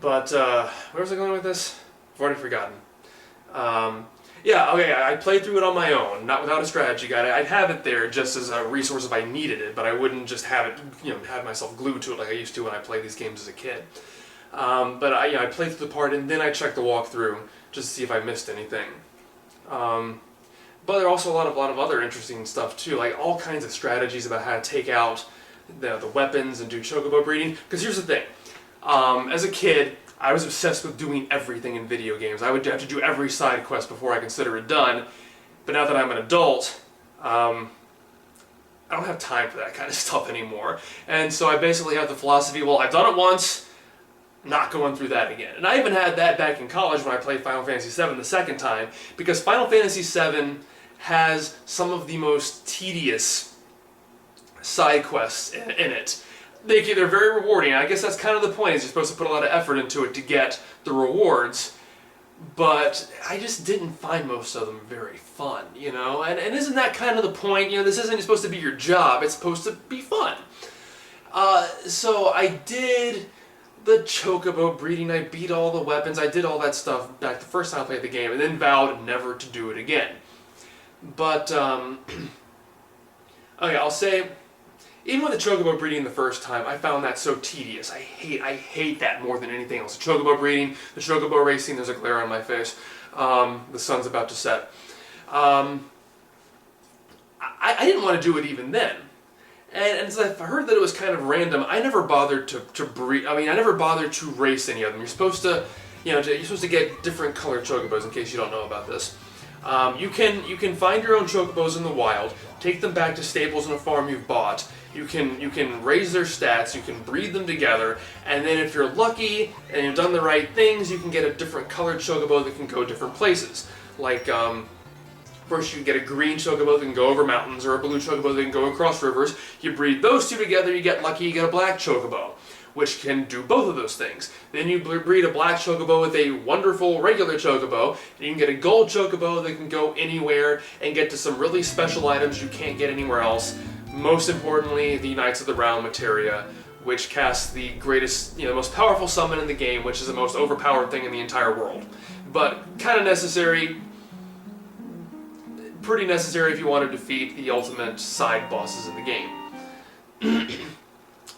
But, where was I going with this? I've already forgotten. Yeah, okay, I played through it on my own, not without a strategy guide. I'd have it there just as a resource if I needed it, but I wouldn't just have it, have myself glued to it like I used to when I played these games as a kid. But I played through the part and then I checked the walkthrough just to see if I missed anything. But there are also a lot of other interesting stuff too, like all kinds of strategies about how to take out the weapons and do chocobo breeding. Because here's the thing, as a kid, I was obsessed with doing everything in video games. I would have to do every side quest before I consider it done. But now that I'm an adult, I don't have time for that kind of stuff anymore. And so I basically have the philosophy, well, I've done it once, not going through that again. And I even had that back in college when I played Final Fantasy VII the second time, because Final Fantasy VII has some of the most tedious side quests in it. They're very rewarding. I guess that's kind of the point, is you're supposed to put a lot of effort into it to get the rewards, but I just didn't find most of them very fun, And isn't that kind of the point? This isn't supposed to be your job, it's supposed to be fun. So I did the chocobo breeding, I beat all the weapons, I did all that stuff back the first time I played the game, and then vowed never to do it again. But, okay, I'll say, even with the chocobo breeding the first time, I found that so tedious. I hate that more than anything else. The chocobo breeding, the chocobo racing, there's a glare on my face. The sun's about to set. I didn't want to do it even then. And so I heard that it was kind of random. I never bothered to breed. I never bothered to race any of them. You're supposed to, you're supposed to get different colored chocobos. In case you don't know about this, you can find your own chocobos in the wild. Take them back to stables in a farm you've bought. You can raise their stats. You can breed them together, and then if you're lucky and you've done the right things, you can get a different colored chocobo that can go different places. Like first you get a green chocobo that can go over mountains, or a blue chocobo that can go across rivers. You breed those two together, you get lucky, you get a black chocobo, which can do both of those things. Then you breed a black chocobo with a wonderful regular chocobo, and you can get a gold chocobo that can go anywhere and get to some really special items you can't get anywhere else. Most importantly, the Knights of the Round materia, which casts the greatest, most powerful summon in the game, which is the most overpowered thing in the entire world. But kind of necessary, pretty necessary if you want to defeat the ultimate side bosses in the game.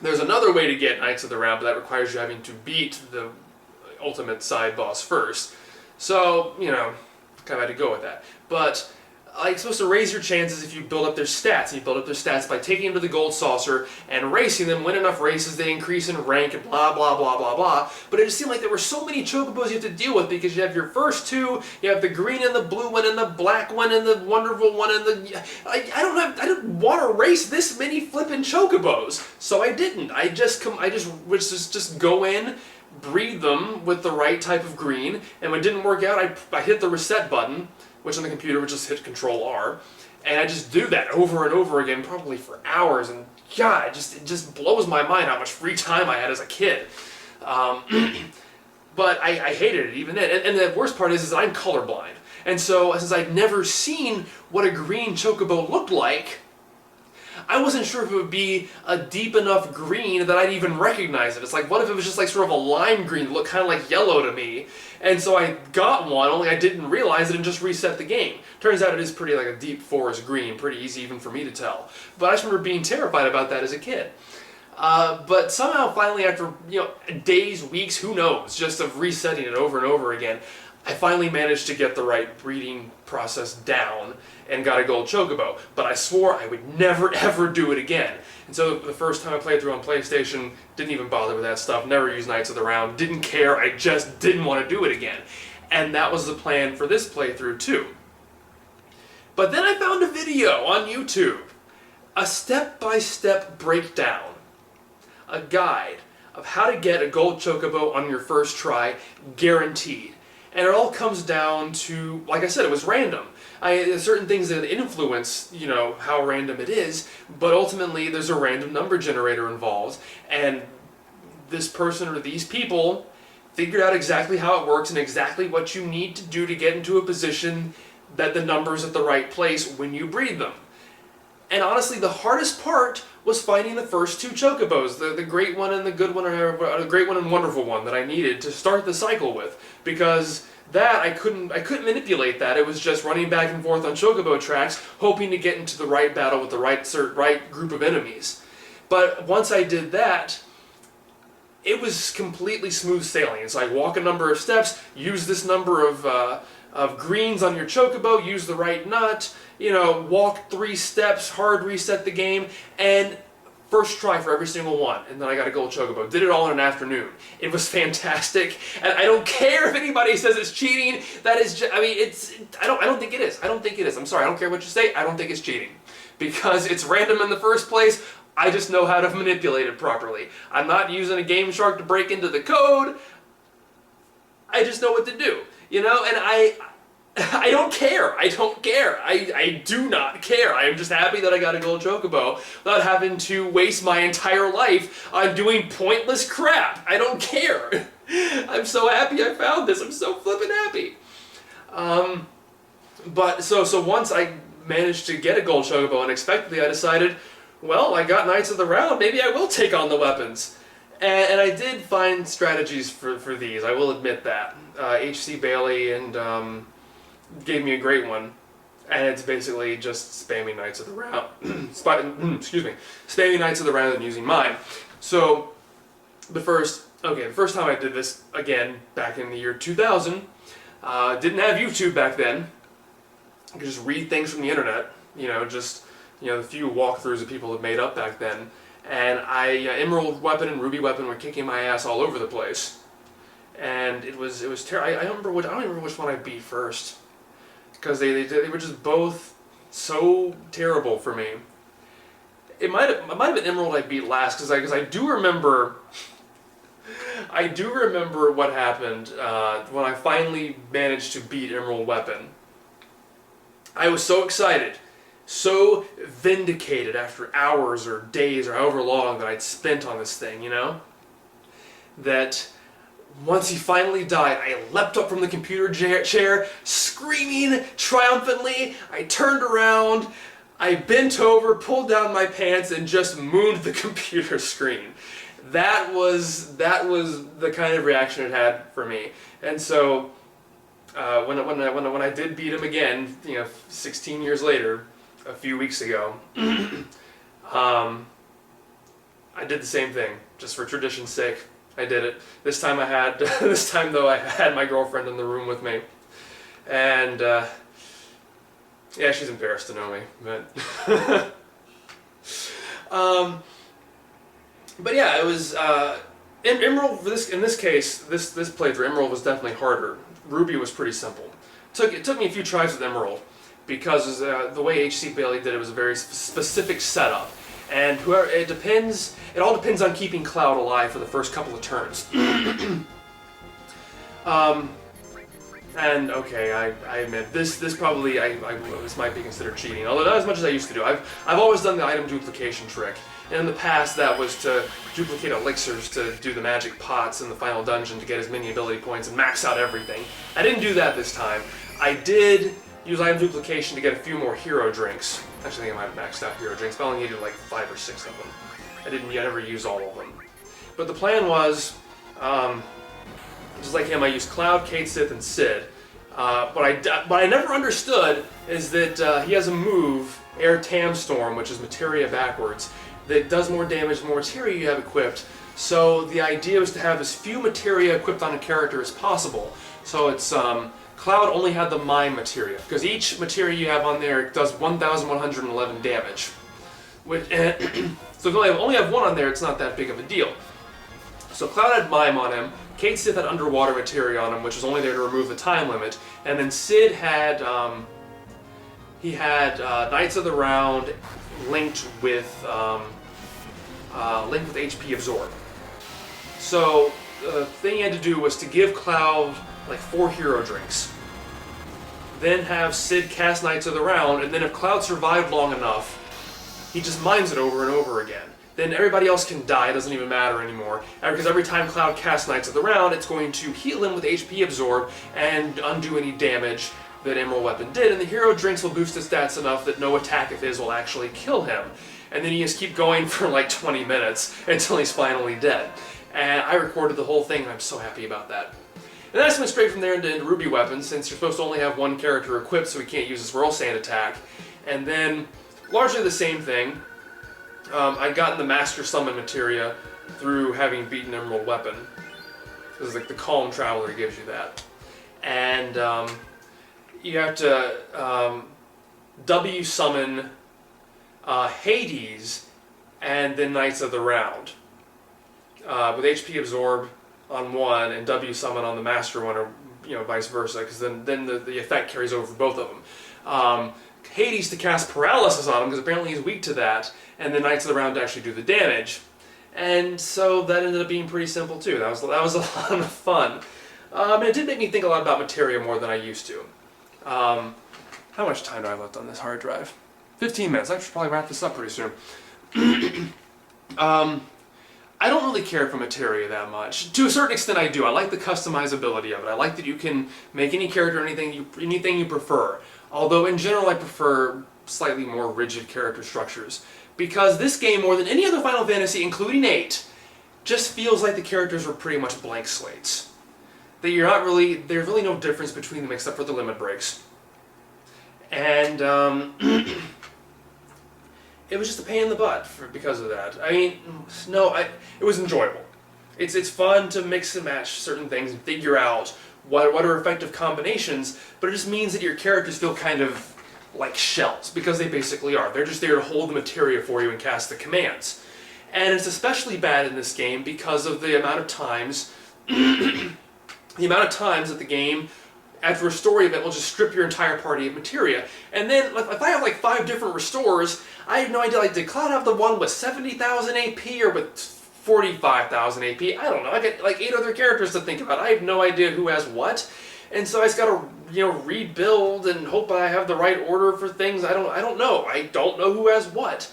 There's another way to get Knights of the Round, but that requires you having to beat the ultimate side boss first. So, kind of had to go with that. But you're supposed to raise your chances if you build up their stats. And you build up their stats by taking them to the gold saucer and racing them. Win enough races, they increase in rank and blah, blah, blah, blah, blah. But it just seemed like there were so many chocobos you have to deal with, because you have your first two, you have the green and the blue one and the black one and the wonderful one and the... I didn't want to race this many flippin' chocobos. So I didn't. I just go in, breed them with the right type of green, and when it didn't work out, I hit the reset button, which on the computer would just hit Control-R, and I just do that over and over again, probably for hours, and God, it just blows my mind how much free time I had as a kid. But I hated it even then, and the worst part is that I'm colorblind, and so since I'd never seen what a green chocobo looked like, I wasn't sure if it would be a deep enough green that I'd even recognize it. It's like, what if it was just like sort of a lime green that looked kind of like yellow to me? And so I got one, only I didn't realize it and just reset the game. Turns out it is pretty like a deep forest green, pretty easy even for me to tell. But I just remember being terrified about that as a kid. But somehow finally after, days, weeks, who knows, just of resetting it over and over again, I finally managed to get the right breeding process down and got a gold chocobo, but I swore I would never ever do it again. And so the first time I played through on PlayStation, didn't even bother with that stuff, never used Knights of the Round, didn't care, I just didn't want to do it again. And that was the plan for this playthrough too. But then I found a video on YouTube, a step-by-step breakdown, a guide of how to get a gold chocobo on your first try, guaranteed. And it all comes down to, like I said, it was random. There's certain things that influence, how random it is, but ultimately there's a random number generator involved, and this person or these people figured out exactly how it works and exactly what you need to do to get into a position that the number's at the right place when you breed them. And honestly, the hardest part was finding the first two Chocobos, the great one and the good one, or the great one and wonderful one that I needed to start the cycle with, because that I couldn't manipulate that. It was just running back and forth on Chocobo tracks, hoping to get into the right battle with the right group of enemies. But once I did that, it was completely smooth sailing. It's like walk a number of steps, use this number of greens on your Chocobo, use the right nut, walk 3 steps, hard reset the game, and first try for every single one, and then I got a gold Chocobo. Did it all in an afternoon. It was fantastic, and I don't care if anybody says it's cheating. That is just, I don't think it is. I don't think it is. I'm sorry, I don't care what you say, I don't think it's cheating. Because it's random in the first place, I just know how to manipulate it properly. I'm not using a Game Shark to break into the code, I just know what to do. And I don't care. I don't care. I do not care. I am just happy that I got a gold Chocobo without having to waste my entire life on doing pointless crap. I don't care. I'm so happy I found this. I'm so flippin' happy. But so once I managed to get a gold Chocobo unexpectedly, I decided, well, I got Knights of the Round, maybe I will take on the weapons. And I did find strategies for these, I will admit that. H.C. Bailey and gave me a great one, and it's basically just spamming Knights of the Round. Spamming Knights of the Round and using mine. So the first time I did this, again, back in the year 2000, didn't have YouTube back then. I could just read things from the internet, the few walkthroughs that people had made up back then, and Emerald Weapon and Ruby Weapon were kicking my ass all over the place, and it was terrible. I don't remember which one I beat first, because they were just both so terrible for me. It might have been Emerald I beat last, because I do remember. I do remember what happened when I finally managed to beat Emerald Weapon. I was so excited, so vindicated after hours or days or however long that I'd spent on this thing, that once he finally died, I leapt up from the computer chair, screaming triumphantly. I turned around, I bent over, pulled down my pants, and just mooned the computer screen. That was the kind of reaction it had for me. And so when I did beat him again, 16 years later, a few weeks ago, I did the same thing, just for tradition's sake. I did it. This time though I had my girlfriend in the room with me, and yeah, she's embarrassed to know me, but but yeah, it was Emerald. In this case, this playthrough, Emerald was definitely harder. Ruby was pretty simple. It took me a few tries with Emerald, because the way H.C. Bailey did it was a very specific setup, and it all depends on keeping Cloud alive for the first couple of turns. And okay, I admit this probably this might be considered cheating, although not as much as I used to do. I've always done the item duplication trick, and in the past that was to duplicate elixirs to do the magic pots in the final dungeon to get as many ability points and max out everything. I didn't do that this time. I did use item duplication to get a few more hero drinks. Actually, I think I might have maxed out hero drinks, but I only needed like 5 or 6 of them. I never used all of them. But the plan was, just like him, I used Cloud, Kate Sith, and Sid. What I never understood is that he has a move, Air Tam Storm, which is materia backwards, that does more damage the more materia you have equipped. So the idea was to have as few materia equipped on a character as possible. So it's Cloud only had the mine materia, because each materia you have on there does 1,111 damage. So if you only have one on there, it's not that big of a deal. So Cloud had Mime on him, Kate Sith had Underwater materia on him, which was only there to remove the time limit, and then Sid had Knights of the Round linked with HP Absorb. So the thing he had to do was to give Cloud like 4 hero drinks, then have Sid cast Knights of the Round, and then if Cloud survived long enough, he just mimes it over and over again. Then everybody else can die, it doesn't even matter anymore. Because every time Cloud casts Knights of the Round, it's going to heal him with HP Absorb and undo any damage that Emerald Weapon did, and the hero drinks will boost his stats enough that no attack of his will actually kill him. and then you just keep going for like 20 minutes until he's finally dead. And I recorded the whole thing, and I'm so happy about that. And then I just went straight from there into Ruby weapons, since you're supposed to only have one character equipped, so we can't use his Whirl Sand attack. And then, largely the same thing. I'd gotten the Master Summon materia through having beaten Emerald Weapon. This is like the Calm Traveler gives you that. And you have to W summon Hades and then Knights of the Round. With HP Absorb on one and W summon on the Master one, or vice versa, because then the effect carries over for both of them. Hades to cast Paralysis on him, because apparently he's weak to that, and then Knights of the Round to actually do the damage. And so that ended up being pretty simple too. That was a lot of fun. And it did make me think a lot about materia more than I used to. How much time do I have left on this hard drive? 15 minutes. I should probably wrap this up pretty soon. I don't really care for materia that much. To a certain extent I do. I like the customizability of it. I like that you can make any character anything you prefer. Although in general I prefer slightly more rigid character structures. Because this game, more than any other Final Fantasy, including 8, just feels like the characters were pretty much blank slates. That there's really no difference between them except for the limit breaks. And it was just a pain in the butt because of that. I mean, no, it was enjoyable. It's fun to mix and match certain things and figure out what are effective combinations, but it just means that your characters feel kind of like shells, because they basically are. They're just there to hold the materia for you and cast the commands. And it's especially bad in this game because of the amount of times that the game, after a story event, will just strip your entire party of materia. And then, if I have like 5 different restores, I have no idea, like, did Cloud have the one with 70,000 AP or with 45,000 AP? I don't know. I got like 8 other characters to think about. I have no idea who has what. And so I just gotta, rebuild and hope I have the right order for things. I don't know. I don't know who has what.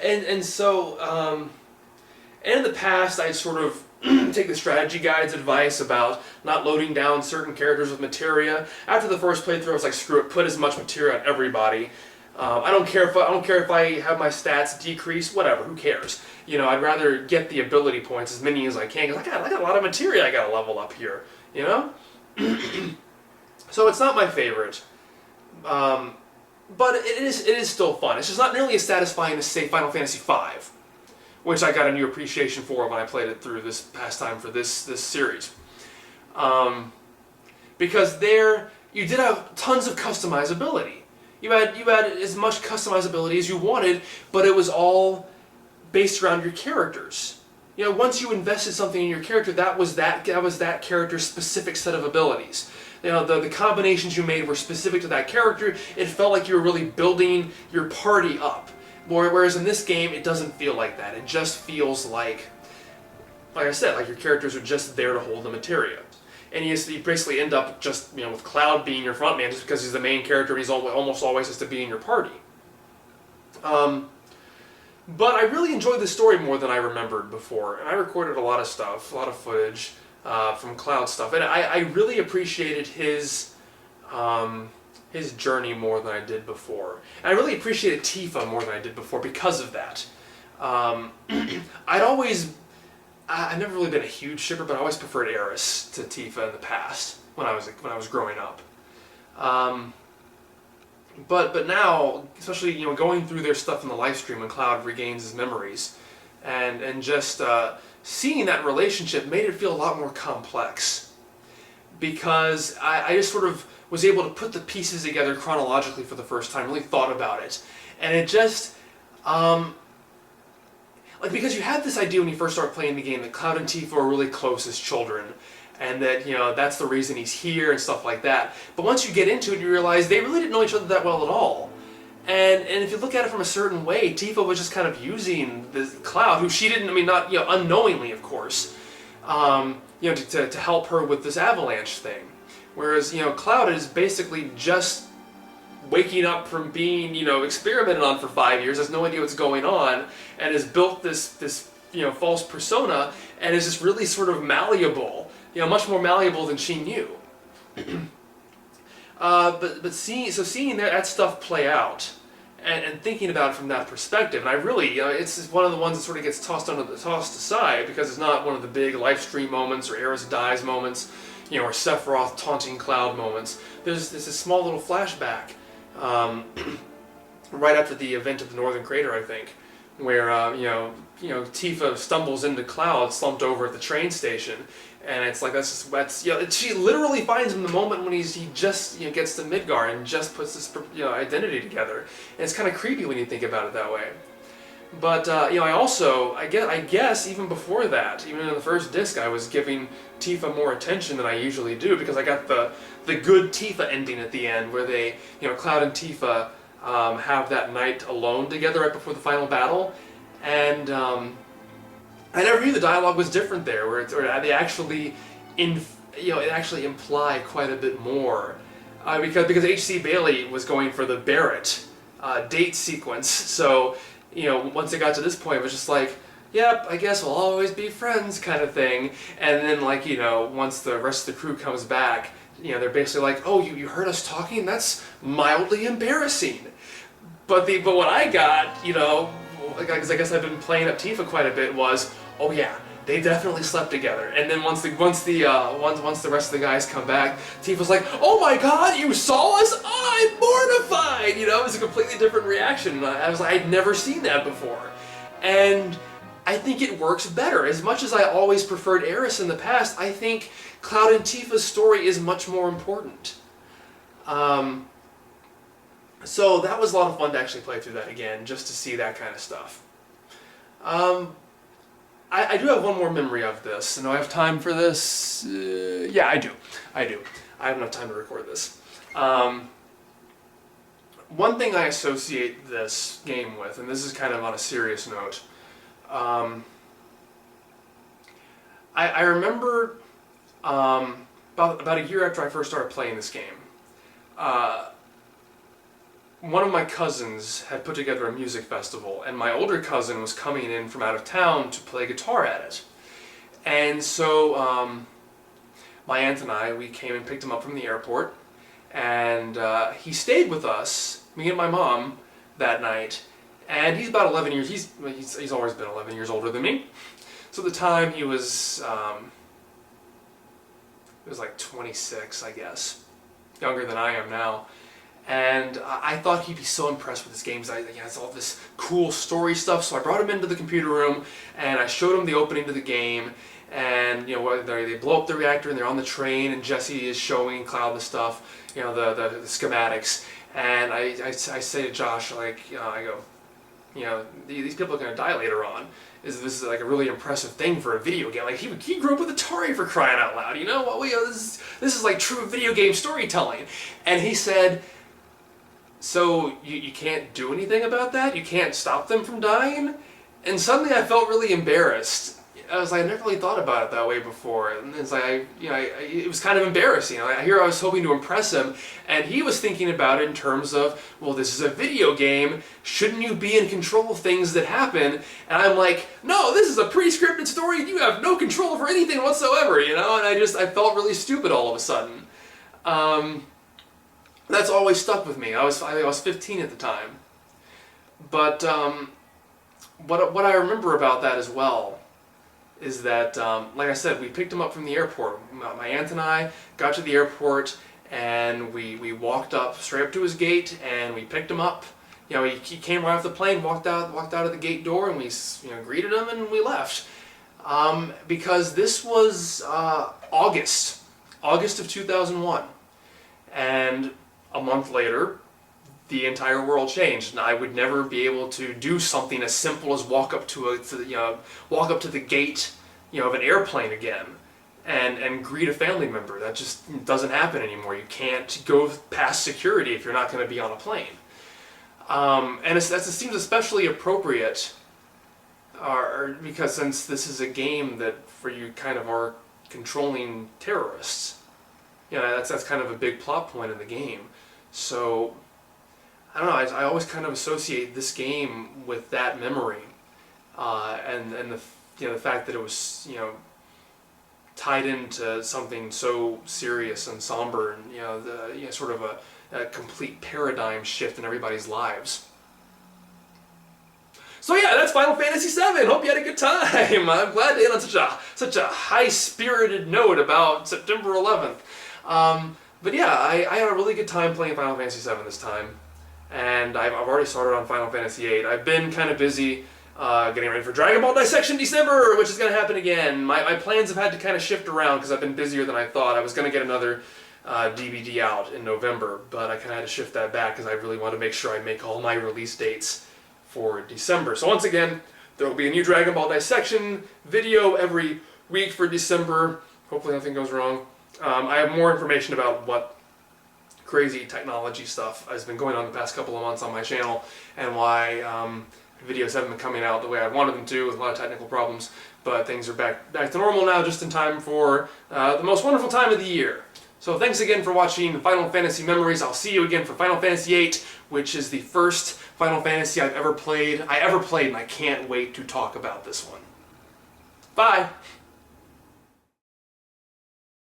And so, in the past, I'd sort of take the strategy guide's advice about not loading down certain characters with materia. After the first playthrough, I was like, screw it, put as much materia on everybody. I don't care if I have my stats decrease, whatever, who cares? I'd rather get the ability points, as many as I can, because I got a lot of materia I gotta level up here, So it's not my favorite, but it is still fun. It's just not nearly as satisfying as, say, Final Fantasy V, which I got a new appreciation for when I played it through this past time for this series. Because there, you did have tons of customizability. You had as much customizability as you wanted, but it was all based around your characters. Once you invested something in your character, that was that character's specific set of abilities. The combinations you made were specific to that character. It felt like you were really building your party up. Whereas in this game, it doesn't feel like that. It just feels like I said, like your characters are just there to hold the materia. And you basically end up just, with Cloud being your front man just because he's the main character and he's almost always has to be in your party. But I really enjoyed the story more than I remembered before. And I recorded a lot of stuff, a lot of footage from Cloud stuff. And I really appreciated his journey more than I did before. And I really appreciated Tifa more than I did before because of that. I've never really been a huge shipper, but I always preferred Eris to Tifa in the past when I was growing up. But now, especially going through their stuff in the live stream when Cloud regains his memories, and just seeing that relationship made it feel a lot more complex, because I just sort of was able to put the pieces together chronologically for the first time, really thought about it, and it just because you had this idea when you first start playing the game that Cloud and Tifa are really close as children, and that that's the reason he's here and stuff like that. But once you get into it, you realize they really didn't know each other that well at all. And if you look at it from a certain way, Tifa was just kind of using the Cloud, who she didn't, not unknowingly, of course, to help her with this avalanche thing. Whereas Cloud is basically just waking up from being experimented on for 5 years, has no idea what's going on, and has built this false persona, and is just really sort of malleable, much more malleable than she knew. But seeing that stuff play out, and thinking about it from that perspective. And I really, it's one of the ones that sort of gets tossed aside because it's not one of the big life stream moments or Eris dies moments, or Sephiroth taunting Cloud moments. There's this small little flashback right after the event of the Northern Crater, I think, where Tifa stumbles into Cloud slumped over at the train station, and it's like she literally finds him the moment when he just gets to Midgar and just puts this identity together, and it's kind of creepy when you think about it that way. But I guess even before that, even in the first disc, I was giving Tifa more attention than I usually do because I got the good Tifa ending at the end where they Cloud and Tifa have that night alone together right before the final battle, and I never knew the dialogue was different there, where they actually it actually imply quite a bit more, because H.C. Bailey was going for the Barrett date sequence, so once it got to this point, it was just like, yep, I guess we'll always be friends kind of thing, and then once the rest of the crew comes back, they're basically like, oh, you heard us talking? That's mildly embarrassing. But what I got, because I guess I've been playing up Tifa quite a bit, was, oh yeah, they definitely slept together. And then once the rest of the guys come back, Tifa's like, oh my god, you saw us? I'm mortified! It was a completely different reaction. I was like, I'd never seen that before. And I think it works better. As much as I always preferred Eris in the past, I think Cloud and Tifa's story is much more important. So that was a lot of fun to actually play through that again, just to see that kind of stuff. I do have one more memory of this, and do I have time for this? Yeah, I do. I have enough time to record this. One thing I associate this game with, and this is kind of on a serious note, I remember about a year after I first started playing this game, one of my cousins had put together a music festival, and my older cousin was coming in from out of town to play guitar at it. And so my aunt and I, we came and picked him up from the airport, and he stayed with us, me and my mom, that night. And he's about 11 years, he's always been 11 years older than me. So at the time he was like 26, I guess, younger than I am now. And I thought he'd be so impressed with this game. It's all this cool story stuff. So I brought him into the computer room and I showed him the opening to the game. And they blow up the reactor and they're on the train. And Jesse is showing Cloud the stuff, the schematics. And I say to Josh, I go, these people are going to die later on. This is like a really impressive thing for a video game. Like he grew up with Atari, for crying out loud. This is like true video game storytelling. And he said, so you can't do anything about that? You can't stop them from dying? And suddenly I felt really embarrassed. I was like, I never really thought about it that way before. And it's like, it was kind of embarrassing. I was hoping to impress him, and he was thinking about it in terms of, well, this is a video game. Shouldn't you be in control of things that happen? And I'm like, no, this is a pre-scripted story. You have no control over anything whatsoever, And I felt really stupid all of a sudden. That's always stuck with me. I was 15 at the time. But what I remember about that as well is that, like I said, we picked him up from the airport. My aunt and I got to the airport, and we walked straight up to his gate, and we picked him up. He came right off the plane, walked out of the gate door, and we greeted him, and we left. Because this was August of 2001, and a month later, the entire world changed, and I would never be able to do something as simple as walk up to the gate, of an airplane again, and greet a family member. That just doesn't happen anymore. You can't go past security if you're not going to be on a plane. And it seems especially appropriate, because since this is a game that for you kind of are controlling terrorists. That's kind of a big plot point in the game. So I don't know. I always kind of associate this game with that memory, and the fact that it was tied into something so serious and somber, and sort of a complete paradigm shift in everybody's lives. So yeah, that's Final Fantasy VII. Hope you had a good time. I'm glad to end on such a high-spirited note about September 11th. But yeah, I had a really good time playing Final Fantasy VII this time. And I've already started on Final Fantasy VIII. I've been kind of busy getting ready for Dragon Ball Dissection December, which is going to happen again. My plans have had to kind of shift around because I've been busier than I thought. I was going to get another DVD out in November, but I kind of had to shift that back because I really want to make sure I make all my release dates for December. So once again, there will be a new Dragon Ball Dissection video every week for December. Hopefully nothing goes wrong. I have more information about what crazy technology stuff has been going on the past couple of months on my channel and why videos haven't been coming out the way I wanted them to with a lot of technical problems. But things are back to normal now just in time for the most wonderful time of the year. So thanks again for watching Final Fantasy Memories. I'll see you again for Final Fantasy VIII, which is the first Final Fantasy I've ever played, and I can't wait to talk about this one. Bye!